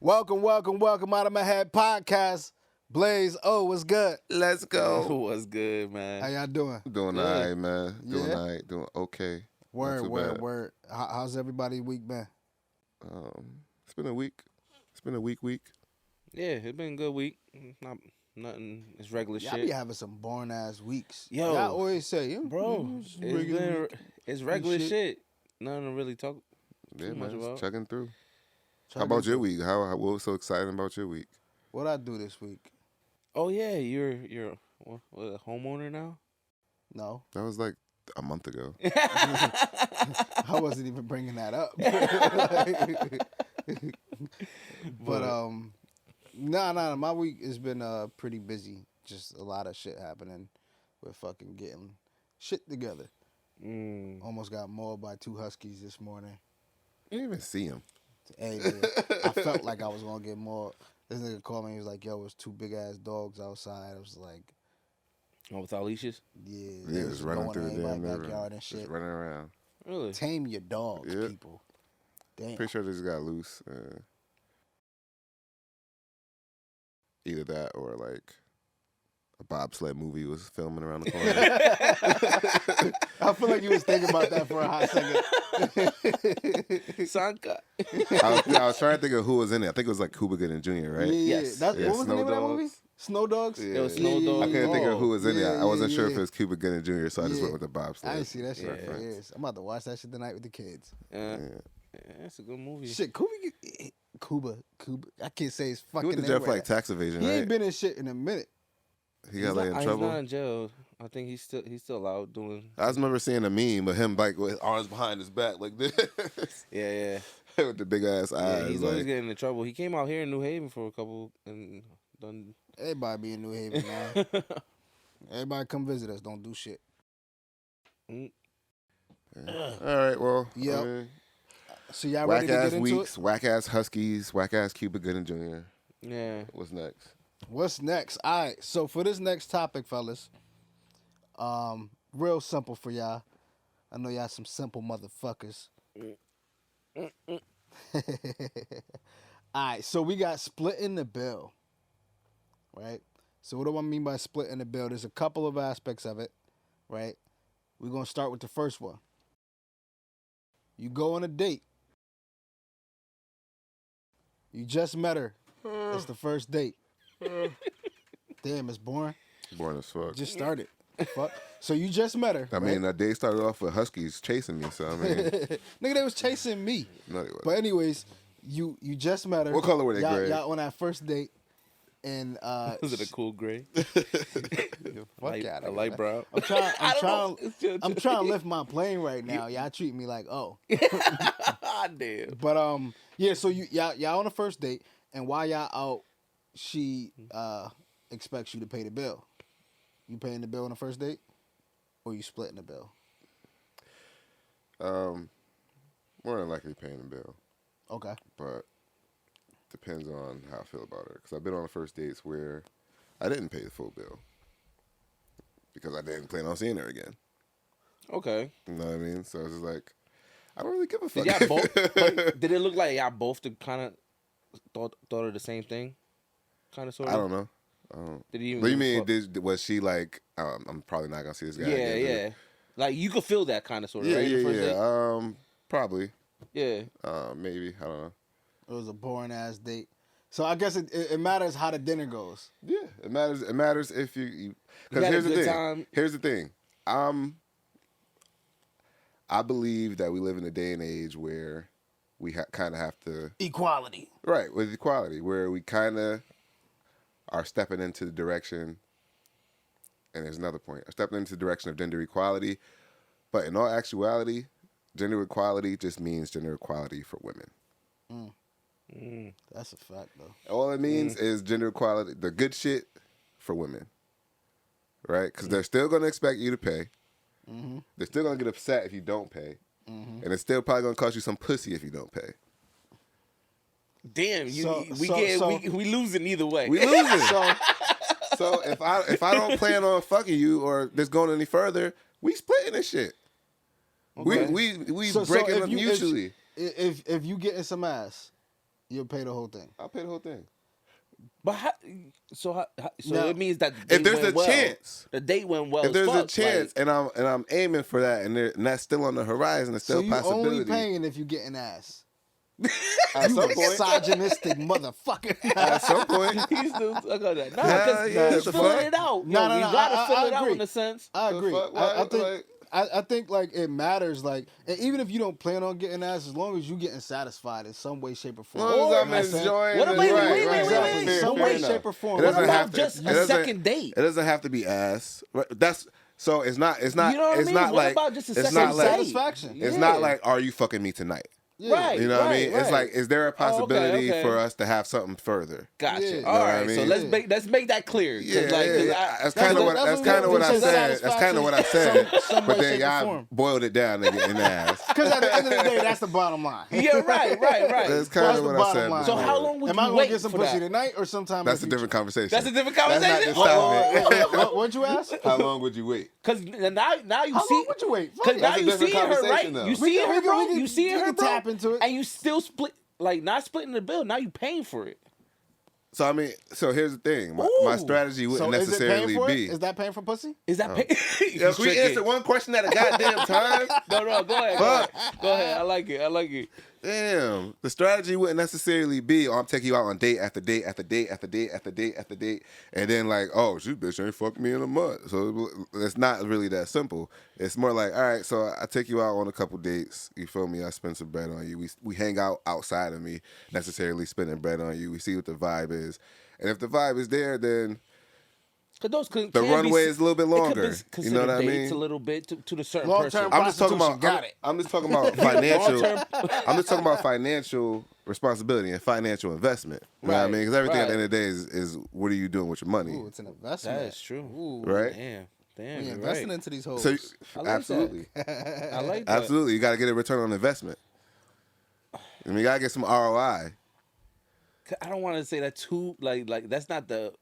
Welcome out of my head podcast. Blaze, what's good? Let's go. What's good, man? How y'all doing? Doing all Good. right, man. Doing Yeah? all right. Doing okay. Word, too word, bad. word. How's everybody's week been? It's been a week. It's been a week. Yeah, it's been a good week. Not nothing. It's regular Y'all shit. be having some boring ass weeks. Yo. Y'all always say, Bro, it's regular week." it's regular shit. shit. Nothing to really talk Yeah, too much man. about. Just chugging through. Try How about to- your week? What was so exciting about your week? What I do this week? Oh yeah, you're what, a homeowner now. No, That was like a month ago. I wasn't even bringing that up. But nah. My week has been pretty busy. Just a lot of shit happening. We're fucking getting shit together. Almost got mauled by 2 huskies this morning. You didn't even see him. Hey, man, I felt like I was gonna get mauled. This nigga called me. He was like, "Yo, it's 2 big ass dogs outside." I was like, Oh, without leashes? "Yeah, Yeah, they just was running going through in the damn everybody's neighborhood. backyard and Just shit. running around. Really? Tame your dogs, Yeah. people." Damn. Pretty sure they just got loose. Either that or like a bobsled movie was filming around the corner. I feel like you was thinking about that for a hot second. Sanka. I was trying to think of who was in it. I think it was like Cuba Gooding Jr., right? Yeah. Yes. That's, Yeah, what was the Snow name of that Dogs. movie? Snow Dogs? Yeah. It was Snow Dogs. I couldn't think of who was in it. Yeah, I wasn't yeah, sure if yeah. it was Cuba Gooding Jr., so I just Yeah. went with the bobsled. I didn't see that shit Yeah. for years. I'm about to watch that shit tonight with the kids. Yeah, Yeah. it's a good movie. Shit, Cuba. I can't say his He fucking went to name jail for right like tax evasion, now. He right? ain't been in shit in a minute. He got like in trouble. He's not in jail. I think he's still out doing. I just remember seeing a meme of him like with his arms behind his back like this, Yeah. with the big ass Yeah, eyes. he's always like, getting in trouble. He came out here in New Haven for a couple and done. Everybody be in New Haven, man. Everybody come visit us. Don't do shit. Mm. yeah. All right, well, Yep. I mean, So y'all ready whack to get ass into weeks, it? whack ass Huskies, whack ass Cuba Gooding Jr. Yeah. What's next? What's next? All right. So for this next topic, fellas, real simple for y'all. I know y'all some simple motherfuckers. All right. So we got splitting the bill, right? So what do I mean by splitting the bill? There's a couple of aspects of it, right? We're gonna start with the first one. You go on a date. You just met her. It's the first date. Damn, it's boring. Boring as fuck. Just started. Fuck. So you just met her. I mean, that day started off with Huskies chasing me, so I mean, nigga, they was chasing me. no, they wasn't. But anyways, you just met her. What color were they, y'all, Greg? Y'all on that first date, and Was it a cool gray? fuck out A light brown. I'm trying. know. I'm trying to lift my plane right now. Y'all treat me like Damn. But yeah. So y'all on the first date, and while y'all out, she expects you to pay the bill. You paying the bill on the first date, or you splitting the bill? More than likely paying the bill, Okay. but depends on how I feel about her. Because I've been on first dates where I didn't pay the full bill because I didn't plan on seeing her again. Okay. You know what I mean? So it's just like, I don't really give a fuck. Did y'all both? But did it look like y'all both kind of thought of the same thing? Kind of sort of. I don't know. Did he even? What do you give a mean? fuck? Was she like, I'm probably not gonna see this guy? Yeah, again, yeah. Like you could feel that kind of sort of. yeah, right? yeah, The first yeah. date? Probably. Yeah. Maybe. I don't know. It was a boring ass date. So I guess it matters how the dinner goes. Yeah, it matters. It matters if you. Because had a here's the good thing. time. Here's the thing. I believe that we live in a day and age where we kind of have to Equality. right with equality, where we kind of are stepping into the direction. And there's another point. Stepping into the direction of gender equality, but in all actuality, gender equality just means gender equality for women. That's a fact, though. All it means is gender equality, the good shit for women, right? Because they're still going to expect you to pay. They're still going to get upset if you don't pay. And it's still probably going to cost you some pussy if you don't pay. Damn. We losing either way. We losing. So if I don't plan on fucking you or this going any further, we splitting this shit. Okay. We So breaking if up you- mutually. If you getting some ass, You'll pay the whole thing. I'll pay the whole thing. But so Now, it means that If there's a chance, the date went well. if there's as a fuck, chance, like, and I'm aiming for that, and that's still on the horizon, it's still So a you possibility. only paying if you getting ass. At some point, Misogynistic motherfucker. at some point, he's still stuck on that. No, Hell because yeah, he's the filling fuck? it out. No, Yo, no, you no, gotta I fill it out agree. in a sense. I The agree. fuck? I Why, think like- I think like it matters. Like, and even if you don't plan on getting ass, as long as you getting satisfied in some way, shape, or form. as long as Or- I'm enjoying. What it, about- right, wait, right, exactly. fair, Some fair way, enough. shape, or form. It What doesn't about have to. just it a doesn't- second date? It doesn't have to be ass. That's so. It's not. It's not. You know what I it's mean? not What like. about just a it's second not like. date? Satisfaction. It's Yeah. not like, are you fucking me tonight? Yeah. Right. You know what I mean? It's right. like, is there a possibility okay. for us to have something further? Gotcha. Yeah. All Know what I right. So mean? let's make that clear. 'Cause, Yeah, like, 'cause yeah. That's that's kind of what- what that's that's kind of what I what said. That's kind of what I said. Some But way, then shape, or y'all form. boiled it down to getting ass. Because at the end of the day, that's the bottom line. yeah, right. That's kind That's of the what I bottom said. line. So before. how long would Am you I gonna wait get some for pussy that? tonight or sometime? That's a in the different future? conversation. That's a different That's not conversation. the topic. What'd you ask? How long would you wait? Because now you How see. long would you wait? Fuck Because it. now That's a you different see her, right? conversation, though. You We see can- her, we can- bro. we can- You see we her, can bro. tap into it. And you still split, like not splitting the bill. Now you paying for it. So I mean, so here's the thing. My Ooh. strategy So wouldn't is it paying necessarily for be. it? Is that paying for pussy? Is that pay? Yeah, can we answer one question at a goddamn time? No, go ahead. Fuck. Go ahead. I like it. Damn. The strategy wouldn't necessarily be, I'm taking you out on date after date after date after date after date after date, and then like, oh, she bitch ain't fucked me in a month. So it's not really that simple. It's more like, all right, so I take you out on a couple dates. You feel me? I spend some bread on you. We hang out outside of me necessarily spending bread on you. We see what the vibe is. And if the vibe is there, then the runway is a little bit longer. You know what I mean? A little bit to the certain Long-term person. I'm just talking about. Got it. I'm just talking about financial. Long-term. I'm just talking about financial responsibility and financial investment. You know what I Right, mean? Because everything at the right. end of the day is what are you doing with your money, Ooh, it's an investment. That is true. Ooh, right? Damn, we you're investing right. into these hoes. So I like absolutely, I like that. absolutely, you got to get a return on investment. I mean, you got to get some ROI. I don't want to say that too. Like that's not the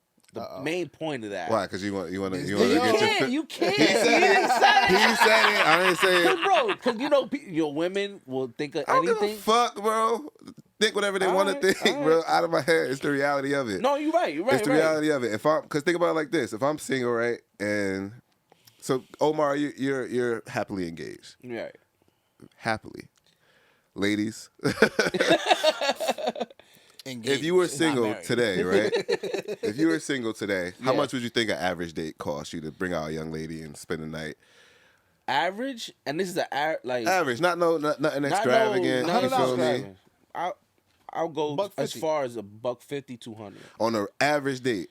main point of that. Why? Because you want to You get your. can't. You can't. He said it. He said it. I didn't say it. Bro, because your women will think of I don't give anything. a fuck, bro. Think whatever they want to Alright, think, bro. Out of my head, it's the reality of it. No, you're right. You're right. It's the reality of it. Because think about it like this: if I'm single, right, and so Omar, you're happily engaged, Right. happily, ladies. Engaged, If you were not single married. today, right? If you were single today, how Yeah. much would you think an average date cost you to bring out a young lady and spend the night? Average, and this is like Average, nothing extravagant. Not you feel me? extravagant. I'll go $150. as far as $150, $200. On an average date,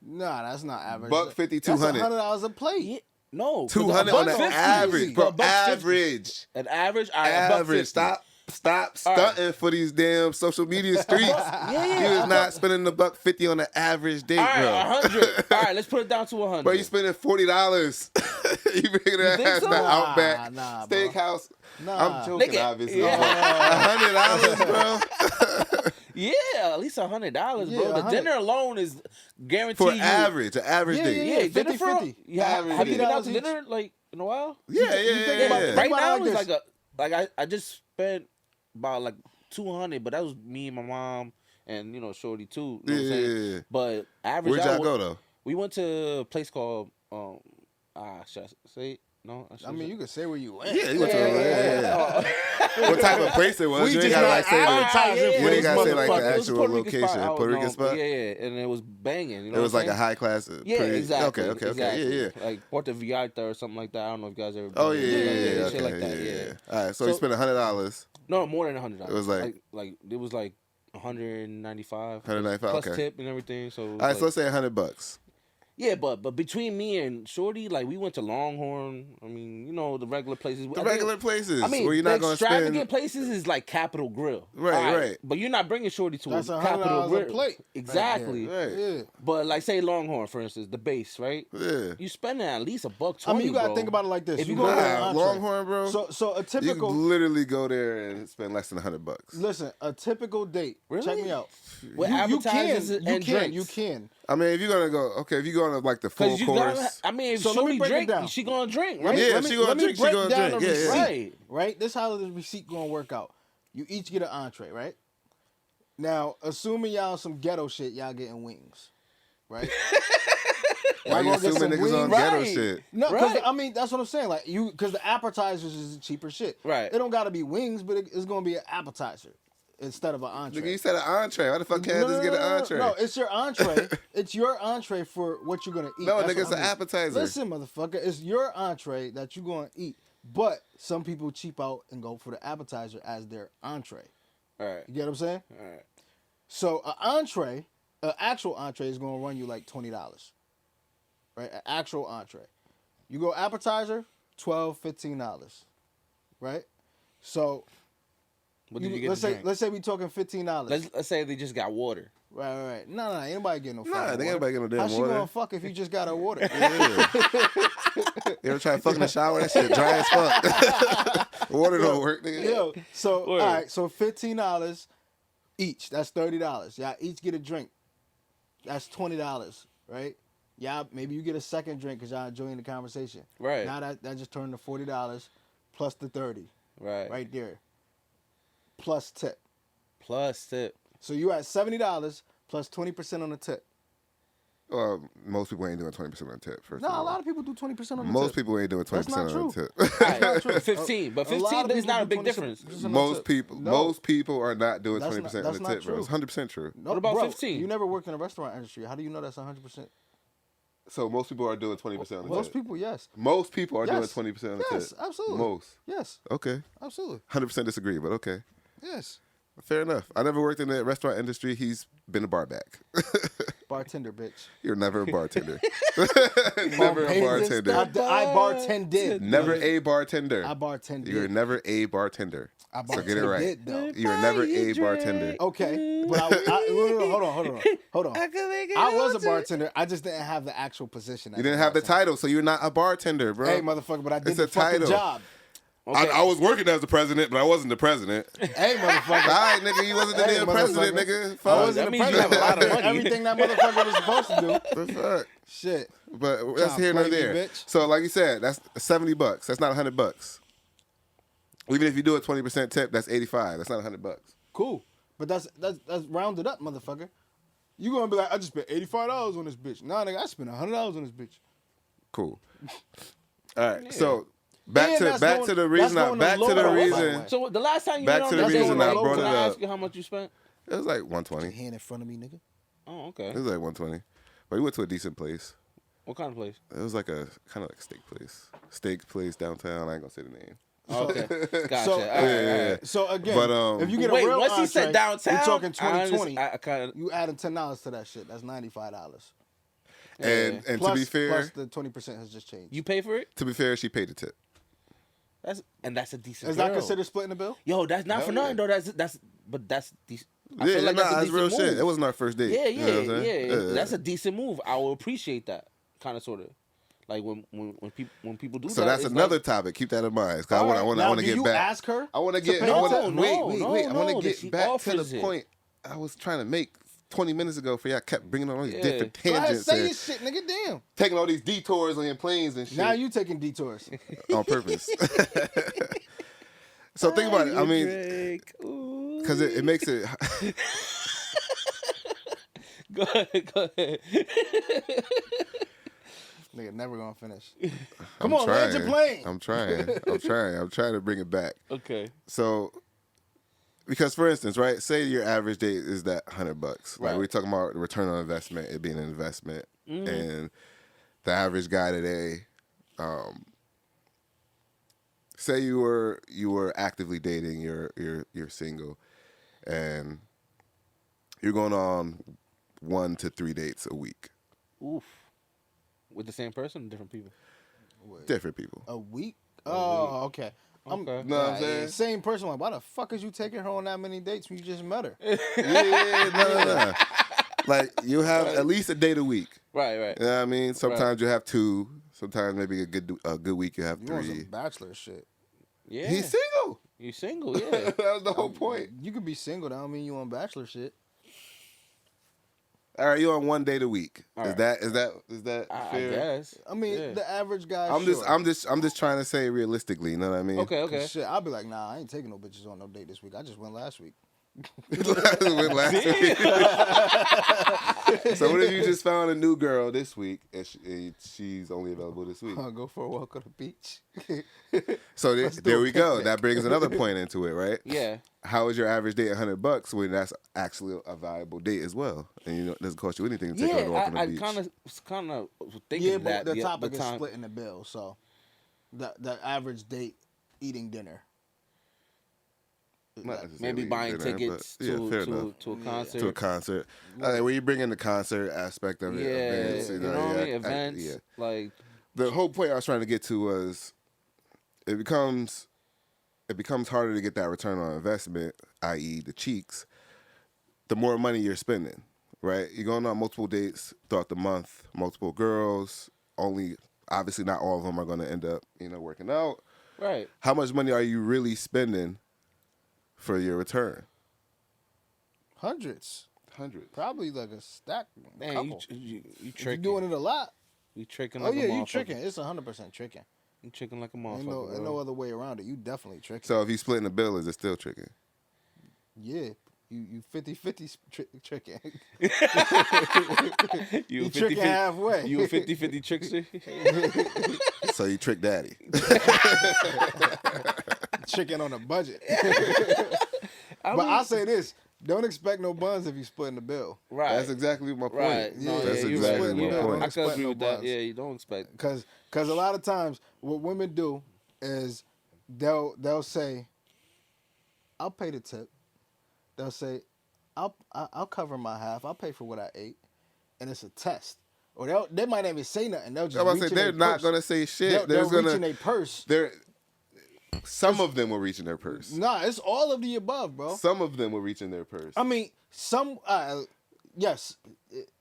Nah, that's not average. $150, That's $200. $100 a plate. Yeah, no, 200 on an $150. average, bro. $150. Average. An average, all right, Average. $150. Stop All right. stunting for these damn social media streets. Yeah. You is not spending $150 on an average date, All right, bro. 100. All right, let's put it down to 100. Bro, you spending $40. You bringing that think ass so? to Outback Nah, bro. Steakhouse. Nah. I'm joking, Nigga, obviously. yeah. $100, bro. Yeah, at least $100, bro. Yeah, The 100. dinner alone is guaranteed. For you, an average Yeah, date. Yeah, dinner 50-50. Yeah, Average have you been date. out to dinner like in a while? Yeah. think about it. Right Think about now it it's like like I just spent about like 200, but that was me and my mom and Shorty too. You know what I'm saying? Yeah. But average. Where'd y'all go, though? We went to a place called should I say it? No, I mean, you could say where you went. Yeah, you went to yeah. what type of place it was? We You ain't just gotta not like say advertising the, for you ain't this gotta say like motherfucker. the It was a actual Puerto Rican location. spot. Puerto Rican spot? Yeah, and it was banging. You know It was what like I'm a high class. Yeah, pretty, exactly. Okay. Exactly. Yeah. Like Puerto Vallarta or something like that. I don't know if you guys ever. Oh been yeah, there. yeah. Shit like that. Yeah. All right, so you spent $100. No, more than $100. It was like it was like 195. $195, plus okay. tip and everything. So All right, so let's say $100. yeah, but between me and Shorty, like we went to Longhorn. I mean, the regular places. The regular places I mean, where you're not the gonna extravagant spend. places is like Capitol Grill. Right, All right. But you're not bringing Shorty to That's a $100 Capitol a Grill. plate. Exactly. Right. Yeah. But like say Longhorn, for instance, the base, right? Yeah. You spending at least $120. I mean, you gotta bro. think about it like this. If You you go go to to an Nah, entree. Longhorn, bro. So a You typical. can literally go there and spend less than $100. Listen, a typical date. Really? Check me out. With you appetizers can, and drinks. You can. I mean, if you're gonna go, if you're going to like the full Because you course, gotta. I mean, if So let me Shorty break it drink, down. she gonna drink, right? Yeah, Let she me- gonna let me drink, she break gonna down drink. the Yeah, receipt, yeah. Right. Right. This how the receipt gonna work out. You each get an entree, right? Now, assuming y'all on some ghetto shit, y'all getting wings, right? Why you gonna get assuming some niggas on wings? ghetto Right. shit? No, because Right. I mean that's what I'm saying. Like because the appetizers is the cheaper shit. Right. It don't gotta be wings, but it's gonna be an appetizer instead of an entree. Nigga, you said an entree. Why the fuck can't I just get an entree? No, it's your entree. It's your entree for what you're gonna eat. No, That's nigga, what it's I an mean. appetizer. Listen, motherfucker, it's your entree that you're gonna eat. But some people cheap out and go for the appetizer as their entree. All right. You get what I'm saying? All right. So an actual entree is gonna run you like $20. Right? An actual entree. You go appetizer, $12, $15. Right? So What did you get to drink? let's say we talking $15. Let's say they just got water. Right. No, ain't nobody getting no Nah, fucking they ain't water. nobody getting no damn How she water. gonna fuck if you just got her water? You ever try to fuck in the shower? That shit dry as fuck. Water don't work, nigga. Yo, so Word. all right, so $15 each. That's $30. Y'all each get a drink. That's $20, right? Y'all maybe you get a second drink because y'all enjoying the conversation. Right. Now that just turned to $40 plus the 30 Right. right there. Plus tip. Plus tip. So you at $70 plus 20% on the tip. Well, most people ain't doing 20% on tip. First No, of all. a lot of people do 20% on the tip. Most people ain't doing 20% That's not on true. tip. That's not true. 15, but A lot 15 of is people not a do big difference. 20% on most tip. people, No. most people are not doing That's 20% not- on that's the not tip, bro. It's true. 100% true. No, What about bro, 15? You never worked in the restaurant industry. How do you know that's 100%? So most people are doing 20% on the Most tip. people, yes. Most people are doing Yes. 20% on the Yes, tip. absolutely. Most. Yes, Okay. absolutely. 100% disagree, but okay. Yes. Fair enough. I never worked in the restaurant industry. He's been a bar back. Bartender, bitch. You're never a bartender. Never a bartender. I bartended. Never a bartender. I bartended. You're never a bartender. I So get it right. bartended, though. You're never a bartender. Okay, but hold on. I was a bartender. I just didn't have the actual position. You didn't have the title, so you're not a bartender, bro. Hey, motherfucker, but I did It's the a fucking title. job. I was working as the president, but I wasn't the president. Hey, motherfucker. All right, nigga, you wasn't the Hey, damn president, motherfucker. nigga. I Fuck. wasn't That the means you president. have a lot of money. Everything that motherfucker was supposed to do. The fuck. Shit. But that's Tryna here nor play me, there. bitch. So, like you said, that's $70. That's not $100. Even if you do a 20% tip, that's $85. That's not $100. Cool. But that's rounded up, motherfucker. You gonna be like, I just spent $85 on this bitch. Nah, nigga, I spent $100 on this bitch. Cool. All right. So back And to that's back going- to the that's reason. going Back to to the lower, by the reason. way. So the last time you Back went to on the that reason date, I like, brought can it I up. ask you how much you spent? It was like 120. Hand in front of me, nigga. Oh, It okay. was like 120. But we went to a decent place. What kind of place? It was like a kind of like a steak place. Steak place downtown. I ain't gonna say the name. Oh, okay. Gotcha. So, All right, all right. So again, But, if you get Wait, a real once he said entree, downtown, you're talking I 2020. I kind of. You adding $10 to that shit. That's $95. And to Plus, be fair, plus the 20% has just changed. You pay for it? she paid the tip. That's a decent. Is girl. that considered splitting the bill? Yo, that's not Hell for yeah. nothing though. That's decent. I Yeah, feel like that's a that's decent real move. shit. It wasn't our first date. Yeah, You know what I'm saying? yeah. That's a decent move. I will appreciate that kind of sort of. Like when people do So that. that's it's another like, topic. Keep that in mind. 'Cause I All want right. Now, to do get you back. ask her? I want to get. pay I the wanna, tip? wait. I no, want to that she get back to offers the it. point I was trying to make 20 minutes ago. For y'all kept bringing on all these Yeah. different Go ahead, tangents, say and your shit, nigga. Damn. taking all these detours on your planes and shit Now you taking detours. on purpose. So think about it. I mean, because it makes it. Go ahead. Nigga, never gonna finish. I'm Come on, land your plane. I'm trying to bring it back. Okay. So, because for instance, right, say your average date is that $100. Like Right. we're talking about the return on investment, it being an investment, Mm-hmm. and the average guy today, say you were actively dating, you're single, and you're going on 1 to 3 dates a week, Oof. With the same person, or different people. different people. A week? Oh, okay. Okay. Know what I'm saying? Same person. Like, why the fuck is you taking her on that many dates when you just met her? Yeah, no. Like you have at least a date a week. Right. You know what I mean? Sometimes you have 2. Sometimes maybe a good week you have You want 3. some bachelor shit. Yeah. He's single. You single, yeah. That was the whole point. You could be single. That don't mean you on bachelor shit. All right, you on 1 date a week. All Is right. that I fair? guess. I mean, Yeah. the average guy. I'm sure. just trying to say realistically. You know what I mean? Okay. 'Cause shit, I'll be like, nah, I ain't taking no bitches on no date this week. I just went last week. Last week. So what if you just found a new girl this week and she's only available this week? I'll go for a walk on the beach. So Let's do there a we go. picnic. That brings another point into it, right? Yeah. How is your average date $100 when that's actually a valuable date as well? And you know it doesn't cost you anything to take her to walk on the I beach. kind of thinking Yeah, but that the topic is time. splitting the bill. So the average date eating dinner. Not necessarily Maybe buying dinner, tickets but, yeah, fair enough. to a concert. To a concert. When you bring in the concert aspect of it, events, you know what I mean? Events, yeah. like The whole point I was trying to get to was it becomes harder to get that return on investment, i.e. the cheeks, the more money you're spending, right? You're going on multiple dates throughout the month, multiple girls, obviously not all of them are going to end up, working out. right. How much money are you really spending for your return? Hundreds. Probably like a stack. Man, Couple. you If you're tricking. doing it a lot. You tricking Oh like a yeah, you motherfucker. tricking. It's 100% tricking. You tricking like a Ain't motherfucker. no other way around it. You definitely tricking. So if you splitting the bill, is it still tricking? Yeah, you 50-50 tricking. You tricking halfway. You a 50-50 trickster? So you trick daddy. Tricking on a budget. But I say this: don't expect no buns if you splitting the bill. Right. That's exactly my point. Right. Yeah, That's you exactly split my the bill. point. I Don't can expect agree no with that. buns. Yeah, you don't expect. Cause a lot of times what women do is they'll say, "I'll pay the tip." They'll say, "I'll cover my half. I'll pay for what I ate," and it's a test. Or they might not even say nothing. They'll just I'm about to reach say in they're their not purse. gonna say shit. They'll They're reach in their purse. Some of them will reach in their purse. Nah, it's all of the above, bro. Some of them will reach in their purse. I mean, yes.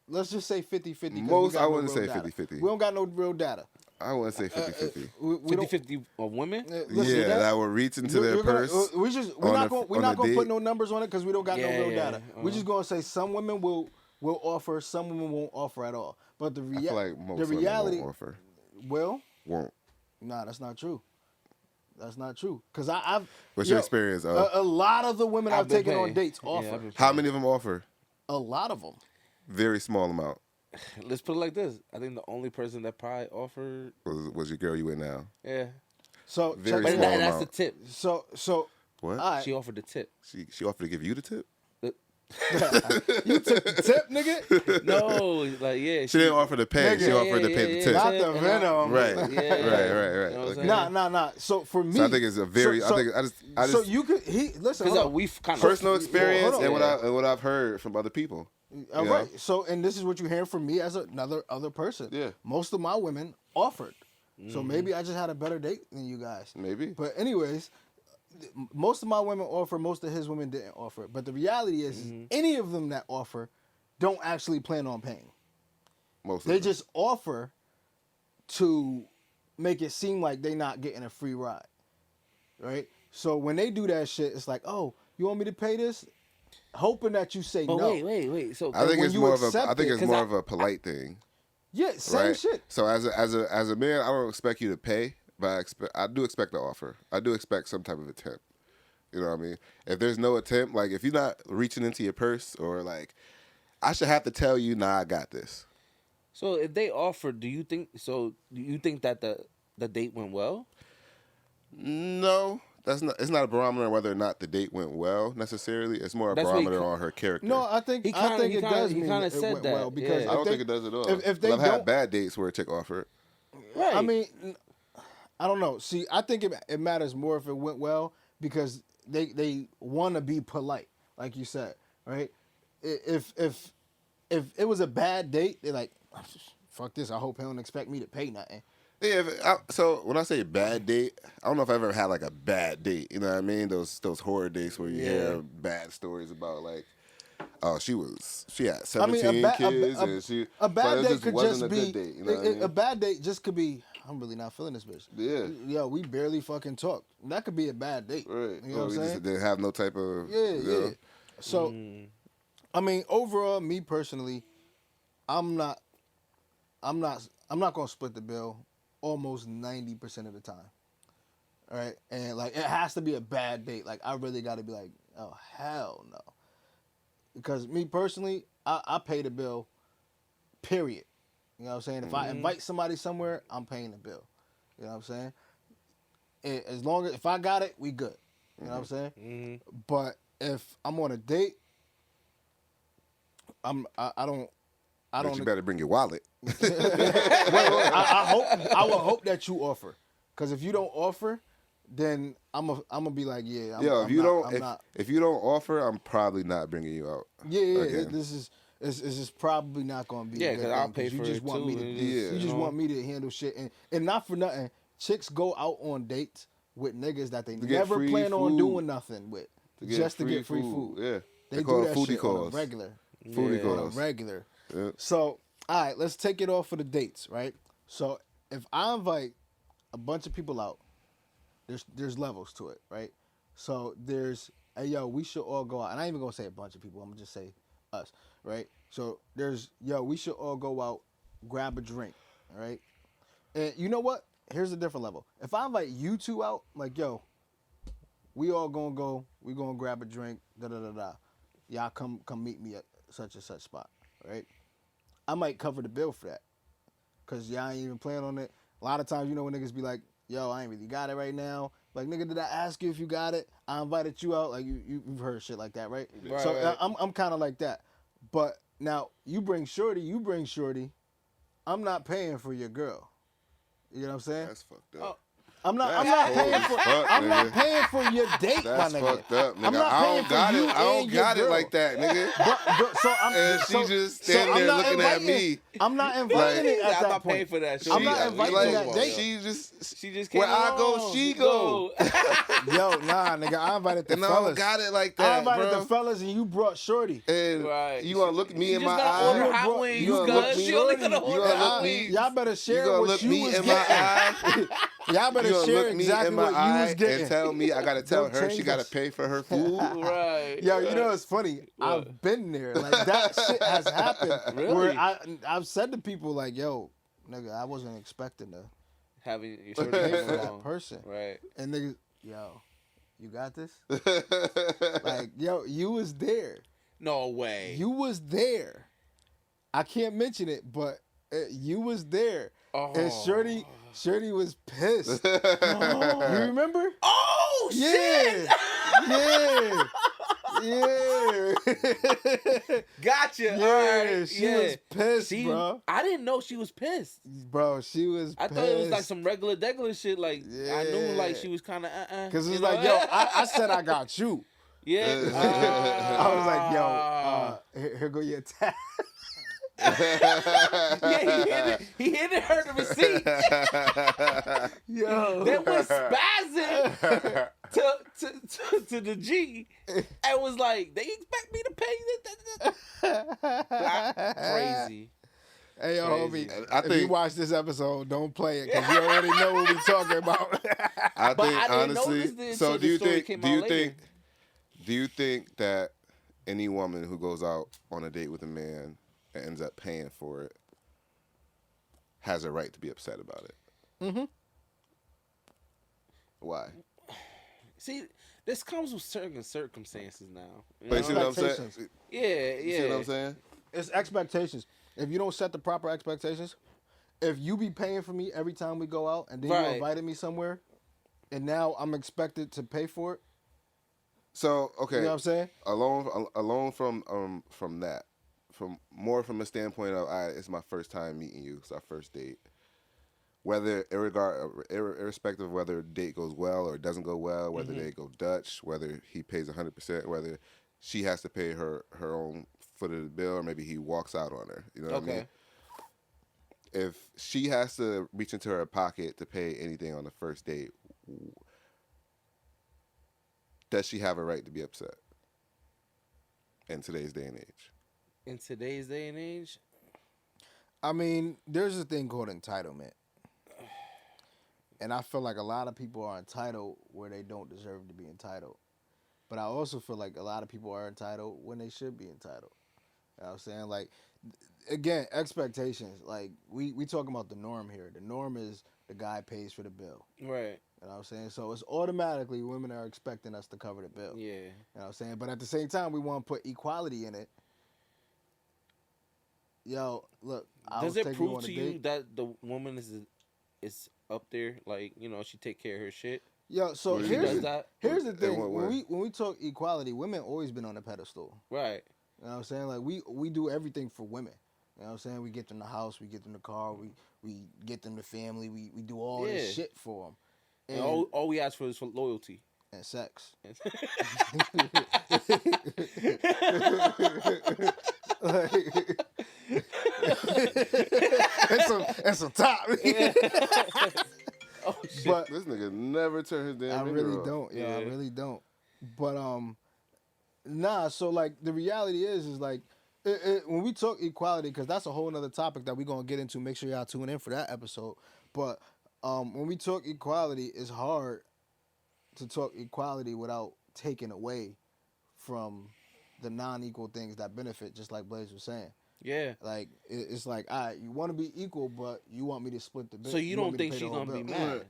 Let's just say 50-50. Most, I wouldn't say 50-50. We don't got no real data. I wouldn't say 50-50. We don't- 50-50 of women? listen, Yeah, that will reach into their you're gonna- purse. we're not on gonna a put date. no numbers on it because we don't got no real Yeah, data. We're just gonna say some women will offer, some women won't offer at all. But the I feel like most the reality women won't offer. well, Won't. nah, that's not true. That's not true. Cause I've What's your experience? a lot of the women I've been taken on paying. dates Yeah, offer. I've been How many of them offer? A lot of them. Very small amount. Let's put it like this. I think the only person that probably offered, Was your girl you with now? yeah. So Very check it But small out. that's the amount. tip. So What? all right. She offered the tip. She offered to give you the tip? You took the tip, nigga. No, like, yeah. She didn't offer to pay. Nigga. She offered to pay the tip. Not the And venom. Right. Yeah, Right. yeah. Right. You know what I'm saying? Nah. So for me, So I think it's a very. So- I just. so you could listen. Because hold on. we've kind of personal experience hold on. and what I've heard from other people. All Yeah. right. So, and this is what you hear from me as another other person. Yeah. Most of my women offered. So maybe I just had a better date than you guys. Maybe. But anyways, most of my women offer. Most of his women didn't offer. But the reality is any of them that offer don't actually plan on paying. Most of They them. just offer to make it seem like they not getting a free ride. Right? So when they do that shit, it's like, oh, you want me to pay this? Hoping that you say But no. wait. So I think when it's you more of a. accept I think it, it's 'cause more I- of a polite thing. Yeah, same Right. shit. So as a man, I don't expect you to pay, but I do expect the offer. I do expect some type of attempt. You know what I mean? If there's no attempt, like if you're not reaching into your purse or like, I should have to tell you, nah, I got this. So if they offered, do you think that the date went well? No, that's not. It's not a barometer whether or not the date went well necessarily. It's more a That's what he barometer ca- on her character. No, I think He kinda- it does he mean kinda it said went that, well because yeah. I if don't they, think it does at all. If they I've had don't, bad dates where a chick offered. Right. I mean, I don't know. See, I think it matters more if it went well because they want to be polite, like you said, right? If it was a bad date, they're like, fuck this. I hope he don't expect me to pay nothing. Yeah, so when I say bad date, I don't know if I've ever had like a bad date. You know what I mean? Those horror dates where you hear bad stories about like, oh, she had 17 kids and she. A but bad it date just could wasn't just a be good date. You know what I mean? a bad date just could be. I'm really not feeling this bitch. Yeah. Yo, we barely fucking talk. That could be a bad date. Right. You know what I'm we saying? just didn't have no type of. Yeah, you know. yeah. So, I mean, overall, me personally, I'm not gonna split the bill almost 90% of the time. right? And like it has to be a bad date. Like I really got to be like, oh hell no, because me personally, I pay the bill. Period. You know what I'm saying? If I invite somebody somewhere, I'm paying the bill. You know what I'm saying? As long as if I got it, we good. You know what I'm saying? Mm-hmm. But if I'm on a date, I don't. But you better bring your wallet. I will hope that you offer, because if you don't offer, then I'm gonna be like, yeah. If you don't offer, I'm probably not bringing you out. Yeah. Again. This is probably not gonna be. Yeah, because I'll pay you for just it want too. me to. You just want me to handle shit, and not for nothing. Chicks go out on dates with niggas that they never plan on doing nothing with, just to get free food. Yeah, they call do it that foodie shit calls. on a regular. Foodie On a calls. regular. Yeah. So, all right, let's take it off for the dates, right? So, if I invite a bunch of people out, there's levels to it, right? So there's, hey yo, we should all go out, and I ain't even gonna say a bunch of people. I'm gonna just say us, right? So there's, yo, we should all go out, grab a drink, all right? And you know what? Here's a different level. If I invite you two out, like, yo, we all gonna go, we gonna grab a drink, da da da da. Y'all come meet me at such and such spot, right? I might cover the bill for that, cause y'all ain't even plan on it. A lot of times, you know, when niggas be like, yo, I ain't really got it right now. Like, nigga, did I ask you if you got it? I invited you out. Like, you've heard shit like that, right? Right, So right. I'm kind of like that. But now you bring shorty. I'm not paying for your girl. You know what I'm saying? That's fucked up. I'm not That's paying cold for. as fuck, I'm not nigga. paying for your date, That's my nigga. fucked up, nigga. I'm not I paying don't for got you it. I don't and your got it girl. like that, nigga. So I'm. And she just standing I'm there not looking at inviting- me. I'm not inviting it at I'm that not point. paying for that. I'm not inviting that date. She just came where I go, along. she go. Yo, nah, nigga, I invited the And I fellas. don't got it like that, I invited bro. the fellas, and you brought shorty. And Right. you gonna look me She in just my gonna order eye? hot wings, you gonna look cuz. me- She only gonna you order gonna hot look me- wings. Y'all better You share gonna what look you me was in my getting. eye? Y'all better You gonna share look me exactly in my what you eye was getting. and tell me I gotta tell Don't her she change gotta us. pay for her food? Right. Yo, you know it's funny. What? I've been there. Like that shit has happened. Really? Where I've said to people like, yo, nigga, I wasn't expecting to Having your pay shorty for come that along. person. Right. And niggas, yo, you got this? Like, yo, you was there. No way. You was there. I can't mention it, but you was there. And Shorty was pissed. You remember? Oh shit! Yeah. Yeah. Gotcha. Yeah, All right. she was pissed, bro. I didn't know she was pissed. Bro, she was I pissed. thought it was like some regular shit. Like I knew like Yeah. she was kind of Because it's like, yo, I said I got you. yeah. I was like, yo, here go your tab. Yeah, he handed her the receipt. Yo. That was spazzing to the G, and was like, they expect me to pay this. Crazy. Hey, yo, Crazy. homie, I if you think- watch this episode, don't play it because you already know what we're talking about. I But think I didn't honestly. notice this So until do you the story think? came Do out you later. think? Do you think that any woman who goes out on a date with a man and ends up paying for it has a right to be upset about it? Mm-hmm. Why? See, this comes with certain circumstances now. You But you know? see what I'm saying? Expectations. Yeah. You see what I'm saying? It's expectations. If you don't set the proper expectations, if you be paying for me every time we go out and then Right. you invited me somewhere and now I'm expected to pay for it, So okay, you know what I'm saying? alone from that, from a standpoint of, all right, it's my first time meeting you, it's our first date. Whether irrespective of whether a date goes well or it doesn't go well, whether they go Dutch, whether he pays 100%, whether she has to pay her own foot of the bill, or maybe he walks out on her. You know what I mean? If she has to reach into her pocket to pay anything on the first date, does she have a right to be upset in today's day and age? In today's day and age, I mean, there's a thing called entitlement. And I feel like a lot of people are entitled where they don't deserve to be entitled. But I also feel like a lot of people are entitled when they should be entitled. You know what I'm saying? Like, again, expectations. Like, we talking about the norm here. The norm is the guy pays for the bill. right? You know what I'm saying? So it's automatically women are expecting us to cover the bill. Yeah. You know what I'm saying? But at the same time, we want to put equality in it. Yo, look, Does it prove to you that the woman is up there? Like, you know, she take care of her shit. Yo, so Well, here's that. the In thing. what When way? we talk equality, women always been on a pedestal. Right. You know what I'm saying? Like we do everything for women. You know what I'm saying? We get them the house, we get them the car, we get them the family, we do all this shit for them. And all we ask for is for loyalty. And sex. and some top. Oh shit. But This nigga never turn his damn I ringer really off. don't. Yeah, I Yeah. really don't. But nah. So like the reality is like when we talk equality, because that's a whole nother topic that we're gonna get into. Make sure y'all tune in for that episode. But when we talk equality, it's hard to talk equality without taking away from the non-equal things that benefit. Just like Blaze was saying. Yeah. Like it's like, all right, you want to be equal, but you want me to split the bill. So you don't want me to think pay the she's whole gonna be bill. mad?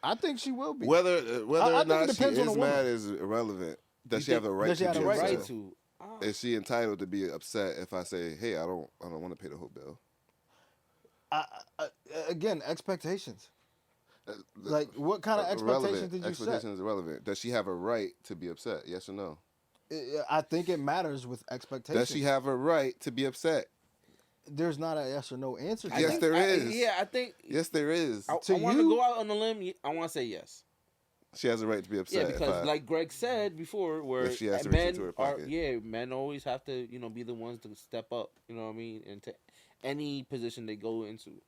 I think she will be. Whether I or think it not she depends on is the woman. mad is irrelevant. Does You she have the think- right does she to have be the upset? Right to. Is she entitled to be upset if I say, "Hey, I don't want to pay the whole bill"? Again, expectations. Uh, Like, what kind of expectations irrelevant. did you Expectation set? is irrelevant. Does she have a right to be upset? Yes or no? I think it matters with expectations. Does she have a right to be upset? There's not a yes or no answer to Yes, that. there is. Yeah, I think. Yes, there is. I To want to you- go out on a limb. I want to say yes. She has a right to be upset. Yeah, if because I- like Greg said before, where If she has to reach men into her are, pocket. men always have to, be the ones to step up. You know what I mean? Into any position they go into,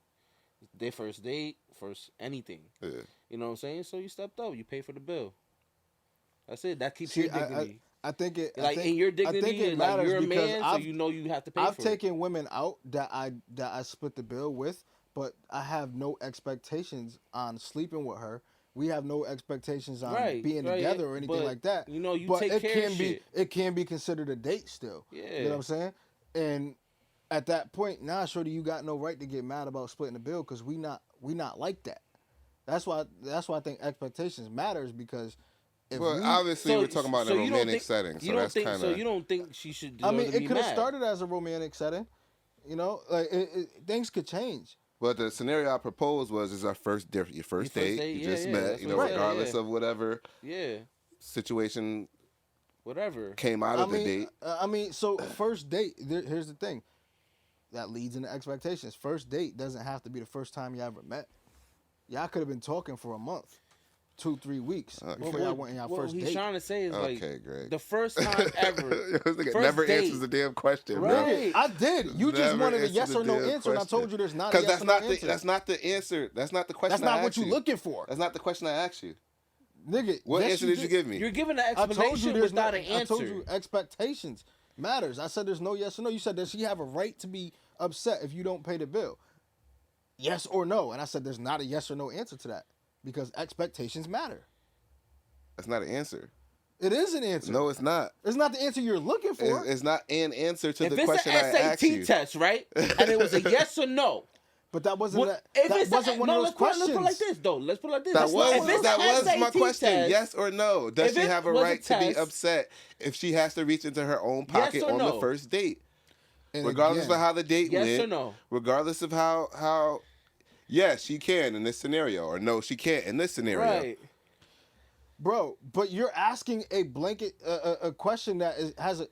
their first date, first anything. yeah. You know what I'm saying? So you stepped up, you pay for the bill. That's it. That keeps See, your dignity. I think it. Like I think, in your I think dignity, it and like matters you're a because man, so you know you have to pay I've for taken women out that I split the bill with, but I have no expectations on sleeping with her. We have no expectations on Right, being right, together or anything but, like that. you know, you but take it care can of be shit. it can be considered a date still. Yeah. You know what I'm saying? And at that point, nah, shorty, you got no right to get mad about splitting the bill because we not like that. That's why I think expectations matters because if Well, we, obviously, So- we're talking about so in a you don't romantic think- setting, so you don't that's think kind so? of. You don't think she should? I mean, deserve to it be could have mad? started as a romantic setting. You know, like things could change. But the scenario I proposed was is our your first date. date, You yeah, just yeah, met, that's you know, what I said, regardless yeah. of whatever Yeah, situation whatever. came out of the date. So first date. Here's the thing. That leads into expectations. First date doesn't have to be the first time you ever met. Y'all could have been talking for a month, 2-3 weeks before y'all went on y'all what first he's date. trying to say is like Okay, great. the first time ever. This nigga first never date. answers the damn question, bro. Right. I did. You just Never wanted a answered yes the or no damn answer, and I told question. you there's not a Because yes that's or no not answer. that's not the answer. That's not the question. That's not I what asked you're you. looking for, That's not the question I asked you. nigga. What yes, answer did you give me? You're giving an I told you explanation there's without no, an answer. I told you expectations matters. I said there's no yes or no. You said does she have a right to be upset if you don't pay the bill? Yes or no? And I said there's not a yes or no answer to that because expectations matter. That's not an answer. It is an answer. No, it's not. It's not the answer you're looking for. It's not an answer to if the it's question an I asked you. SAT test, right, and it was a yes or no. But that wasn't What, if that it's wasn't one of those let's questions. put it like this, though. Let's put it like this. That If was it's that an was my SAT question. test, Yes or no? Does If she it have a was a right to be test- upset if she has to reach into her own pocket or on no? the first date? And Regardless again, of how the date Yes went. or no? Regardless of how yes, she can in this scenario, or no, she can't in this scenario. Right. bro, but you're asking a blanket a question that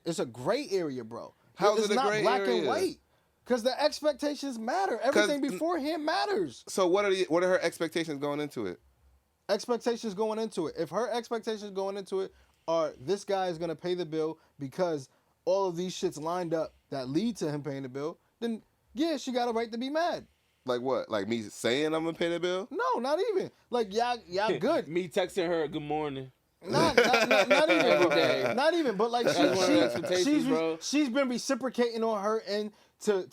it's a gray area, bro. How's it's it a not gray black area? and white. Because the expectations matter. Everything beforehand matters. So what are her expectations going into it? Expectations going into it. If her expectations going into it are this guy is gonna pay the bill because all of these shits lined up that lead to him paying the bill, then yeah, she got a right to be mad. Like what? Like me saying I'm gonna pay the bill? No, not even. Like y'all good. Me texting her good morning. Not even, Every bro. day. Not even, but like That's one of the expectations, bro. she's been reciprocating on her end to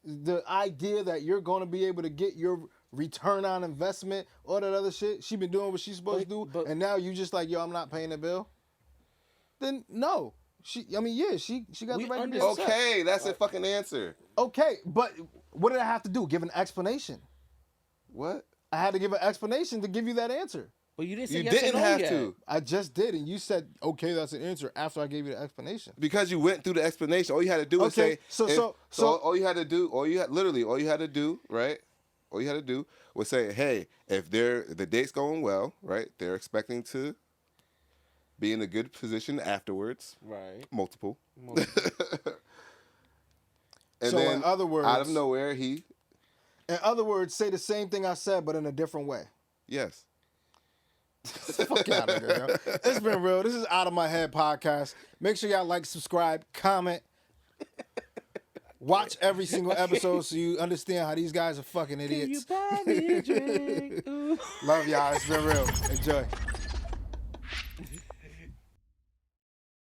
the idea that you're going to be able to get your return on investment, all that other shit. She been doing what she's supposed to do, but- and now you just like, yo, I'm not paying the bill. Then no, she got the right to be upset. Okay, that's a fucking answer. Okay, but what did I have to do? Give an explanation. What? I had to give an explanation to give you that answer. Well, you didn't say You yes or didn't no have yet. to. I just did, and you said, okay, that's an answer after I gave you the explanation. Because you went through the explanation. All you had to do was Okay, say. so all you had to do, all you had to do, right? All you had to do was say, hey, if the date's going well, right? They're expecting to be in a good position afterwards. Right. Multiple. Multiple. And So then in other words, out of nowhere, he say the same thing I said, but in a different way. yes. Fuck out of here, yo. It's been real. This is Out of My Head podcast. Make sure y'all like, subscribe, comment. Watch every single episode so you understand how these guys are fucking idiots. Can you buy me a drink? Ooh. Love y'all. It's been real. Enjoy.